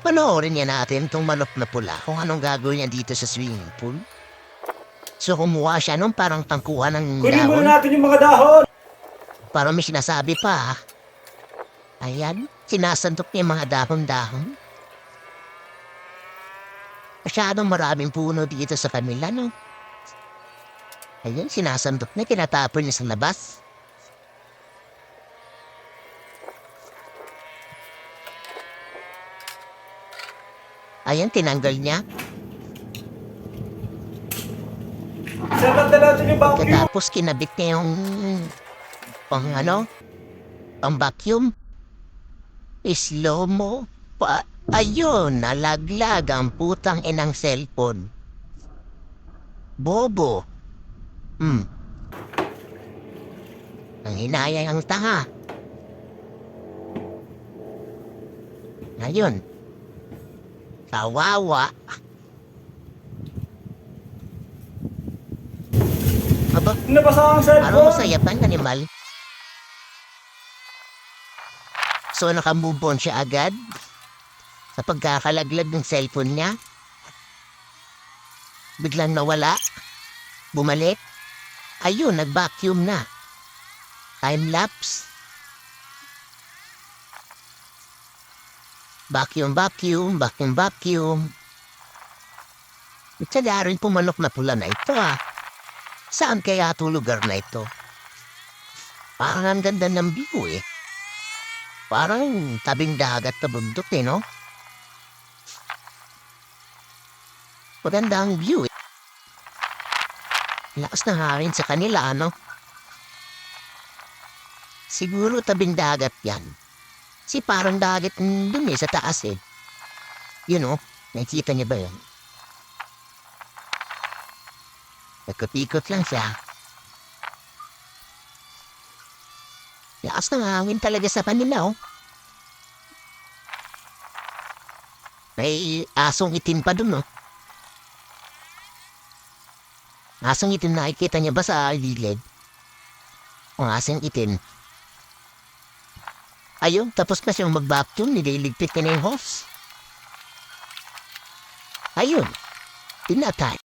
Panoorin niya natin itong manok na pula kung anong gagawin niya dito sa swimming pool. So kumuha siya nung parang tangkuhan ng Kunin muna dahon. natin yung mga dahon. Parang may sinasabi pa. Ayan, sinasandok niya yung mga dahon-dahon. Masyadong maraming puno dito sa kanila, no? Ayan, sinasandok niya, tinatapon niya sa labas. Ayan, tinanggal niya. Sabat na natin yung vacuum. Katapos kinabit niya yung pang vacuum. Slow mo pa. Ayun, nalaglag ang putang inang cellphone. Bobo. Ang hinayang ang tanga. Ngayon, kawawa. Aba, Nabasa ang parang cellphone. masaya pa ang animal. So nakamove on siya agad sa pagkakalaglag ng cellphone niya. Biglang nawala. Bumalik. Ayun, nag-vacuum na. Time-lapse. Vacuum. Itala rin pumanok na pula na ito Saan kaya ito lugar na ito? Parang ang ganda ng view Parang tabing dagat na bundok no? Maganda ang view Lakas ng hangin sa kanila, Siguro tabing dagat yan. Si parang dagat dun sa taas nakikita niya ba yun? Nagkapikot lang siya. Lakas ng hangin talaga sa kanila, May asong itim pa dun, Asong itim, nakikita niya ba sa gilid? Ang asong itim. Ayun, tapos na siyang mag-vacuum, nililigpit niya na yung hose. Ayun, pinatay.